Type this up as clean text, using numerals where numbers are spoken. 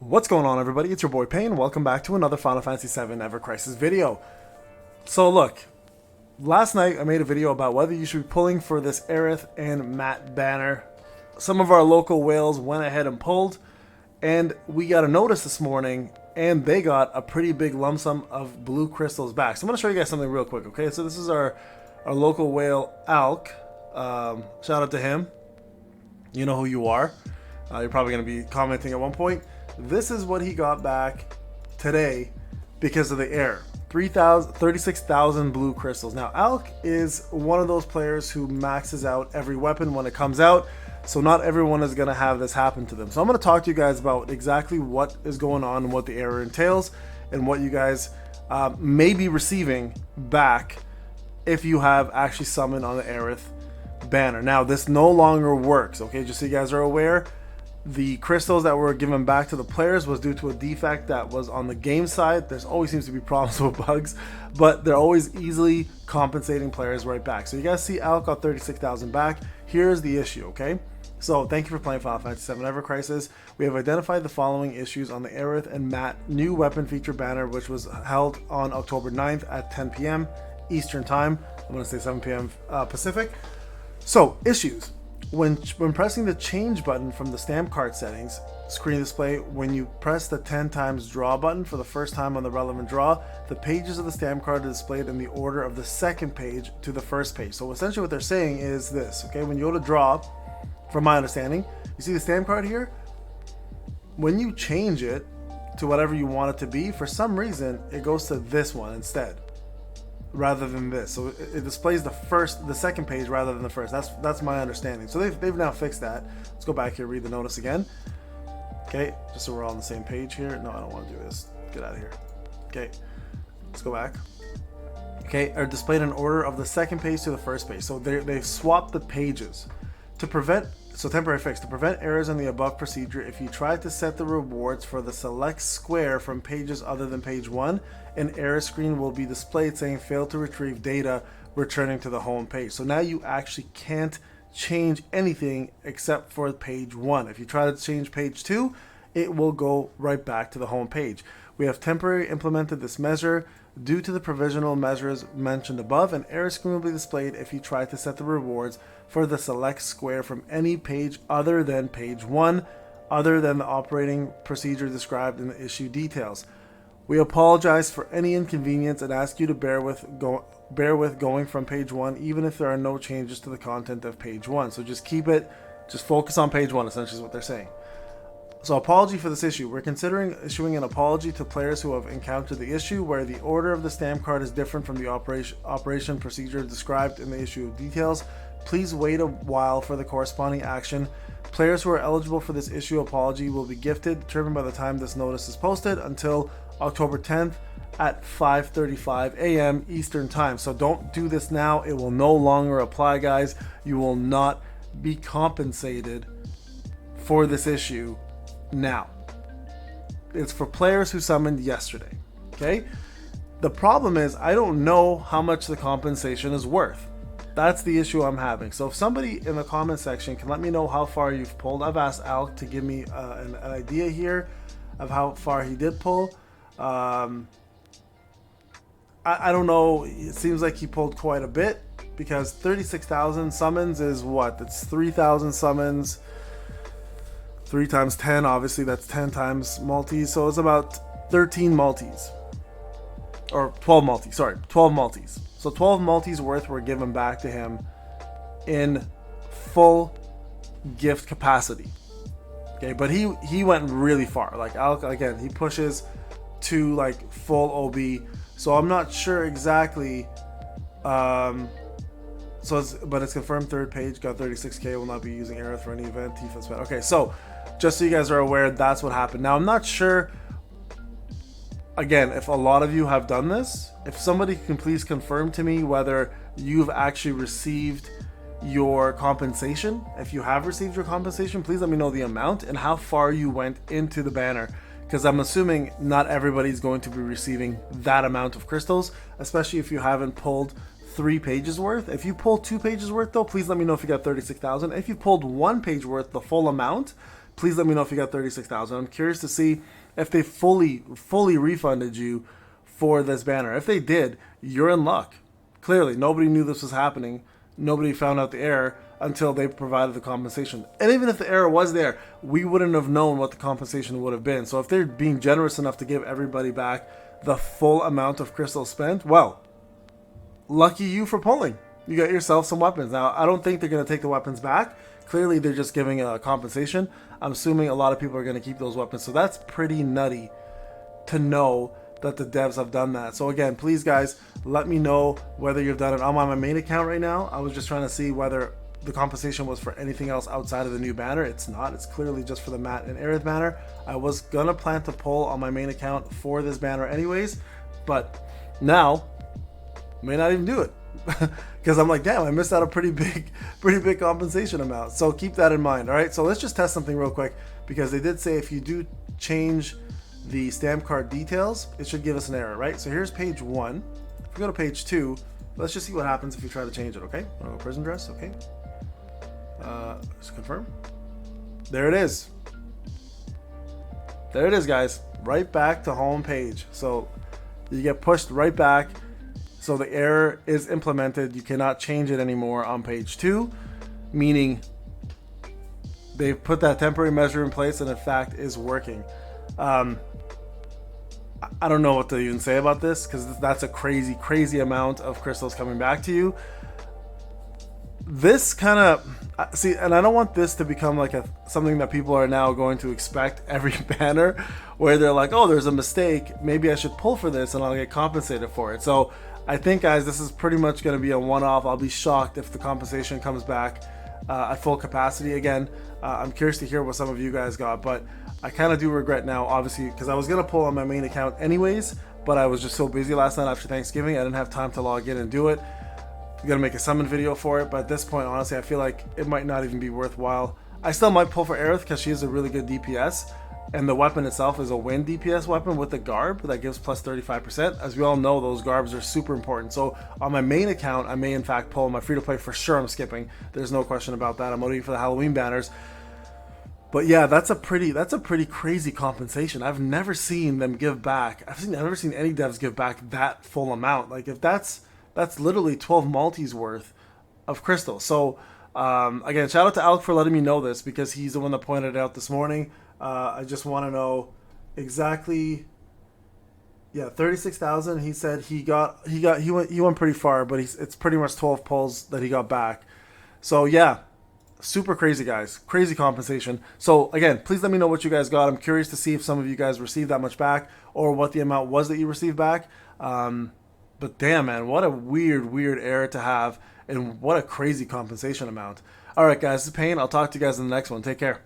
What's going on, everybody? It's your boy Payne. Welcome back to another Final Fantasy VII Ever Crisis video. So look, last night I made a video about whether you should be pulling for this Aerith and Matt banner. Some of our local whales went ahead and pulled, and we got a notice this morning, and they got a pretty big lump sum of blue crystals back. So I'm going to show you guys something real quick, okay? So this is our local whale, Alk. Shout out to him. You know who you are. You're probably going to be commenting at one point. This is what he got back today because of the error. 36,000 blue crystals. Now, Alk is one of those players who maxes out every weapon when it comes out, so not everyone is going to have this happen to them. So I'm going to talk to you guys about exactly what is going on and what the error entails and what you guys may be receiving back if you have actually summoned on the Aerith banner. Now, this no longer works, okay? Just so you guys are aware, the crystals that were given back to the players was due to a defect that was on the game side. There's always seems to be problems with bugs, but they're always easily compensating players right back. So you guys see Alk got 36,000 back. Here's the issue, okay? So thank you for playing Final Fantasy VII Ever Crisis. We have identified the following issues on the Aerith and Matt new weapon feature banner, which was held on October 9th at 10 p.m. Eastern Time. I'm going to say 7 p.m. Pacific. So, issues. When pressing the change button from the stamp card settings screen display, when you press the 10 times draw button for the first time on the relevant draw, the pages of the stamp card are displayed in the order of the second page to the first page. So essentially what they're saying is this, okay? When you go to draw, from my understanding, you see the stamp card here? When you change it to whatever you want it to be, for some reason, it goes to this one instead, rather than this. So it displays the second page rather than the first. That's my understanding. So they've now fixed that. Let's go back here, read the notice again. Okay, just so we're all on the same page here. No, I don't want to do this. Get out of here. Okay, let's go back. Okay, are displayed in order of the second page to the first page. So they've swapped the pages to prevent. So temporary fix. To prevent errors in the above procedure, if you try to set the rewards for the select square from pages other than page 1, an error screen will be displayed saying failed to retrieve data, returning to the home page. So now you actually can't change anything except for page 1. If you try to change page 2, it will go right back to the home page. We have temporarily implemented this measure. Due to the provisional measures mentioned above, an error screen will be displayed if you try to set the rewards for the select square from any page other than page 1, other than the operating procedure described in the issue details. We apologize for any inconvenience and ask you to bear with going from page 1, even if there are no changes to the content of page 1. So just focus on page 1, essentially is what they're saying. So apology for this issue. We're considering issuing an apology to players who have encountered the issue where the order of the stamp card is different from the operation procedure described in the issue details. Please wait a while for the corresponding action. Players who are eligible for this issue apology will be gifted, determined by the time this notice is posted, until October 10th at 5:35 a.m. Eastern Time. So don't do this now. It will no longer apply, guys. You will not be compensated for this issue now. It's for players who summoned yesterday, okay? The problem is I don't know how much the compensation is worth. That's the issue I'm having. So if somebody in the comment section can let me know how far you've pulled. I've asked Alk to give me an idea here of how far he did pull. I don't know. It seems like he pulled quite a bit because 36,000 summons is what? It's 3,000 summons. 3 times 10, obviously that's 10 times multis, so it's about 13 multis. Or 12 multis, sorry, 12 multis. So 12 multis worth were given back to him in full gift capacity. Okay, but he went really far. Like Alk, again, he pushes to like full OB. So I'm not sure exactly. But it's confirmed third page, got 36k, will not be using Aerith for any event. FF7. Okay, so just so you guys are aware, that's what happened. Now, I'm not sure, again, if a lot of you have done this. If somebody can please confirm to me whether you've actually received your compensation. If you have received your compensation, please let me know the amount and how far you went into the banner, because I'm assuming not everybody's going to be receiving that amount of crystals, especially if you haven't pulled 3 pages worth. If you pulled 2 pages worth though, please let me know if you got 36,000. If you pulled 1 page worth, the full amount, Please let me know if you got 36,000. I'm curious to see if they fully refunded you for this banner. If they did, you're in luck. Clearly, nobody knew this was happening. Nobody found out the error until they provided the compensation. And even if the error was there, we wouldn't have known what the compensation would have been. So if they're being generous enough to give everybody back the full amount of crystals spent, well, lucky you for pulling. You got yourself some weapons. Now, I don't think they're going to take the weapons back. Clearly, they're just giving a compensation. I'm assuming a lot of people are going to keep those weapons. So that's pretty nutty to know that the devs have done that. So again, please guys, let me know whether you've done it. I'm on my main account right now. I was just trying to see whether the compensation was for anything else outside of the new banner. It's not. It's clearly just for the Matt and Aerith banner. I was gonna plan to pull on my main account for this banner anyways, but now may not even do it because I'm like, damn, I missed out a pretty big compensation amount. So keep that in mind. All right, so let's just test something real quick, because they did say if you do change the stamp card details, it should give us an error, right? So here's page 1. If we go to page 2, let's just see what happens if you try to change it. Okay, I'll go prison dress. Okay, just confirm. There it is. There it is, guys. Right back to home page. So you get pushed right back. So the error is implemented. You cannot change it anymore on page 2, meaning they've put that temporary measure in place and in fact is working. I don't know what to even say about this, because that's a crazy amount of crystals coming back to you. This kind of, see, and I don't want this to become like something that people are now going to expect every banner, where they're like, oh, there's a mistake, maybe I should pull for this and I'll get compensated for it. So I think, guys, this is pretty much going to be a one-off. I'll be shocked if the compensation comes back at full capacity again. I'm curious to hear what some of you guys got, but I kind of do regret now, obviously, because I was going to pull on my main account anyways, but I was just so busy last night after Thanksgiving, I didn't have time to log in and do it. I'm going to make a summon video for it, but at this point, honestly, I feel like it might not even be worthwhile. I still might pull for Aerith because she is a really good DPS, and the weapon itself is a wind DPS weapon with the garb that gives plus 35%. As we all know, those garbs are super important. So on my main account, I may in fact pull. My free-to-play for sure I'm skipping. There's no question about that. I'm waiting for the Halloween banners. But yeah, that's a pretty crazy compensation. I've never seen them give back. I've never seen any devs give back that full amount. Like, if that's literally 12 multis worth of crystals. So again, shout out to Alec for letting me know this, because he's the one that pointed it out this morning. I just want to know exactly. Yeah, 36,000. He said he went pretty far, but it's pretty much 12 pulls that he got back. So yeah. Super crazy, guys. Crazy compensation. So again, please let me know what you guys got. I'm curious to see if some of you guys received that much back, or what the amount was that you received back. But damn, man, what a weird error to have, and what a crazy compensation amount. All right, guys, this is Payne. I'll talk to you guys in the next one. Take care.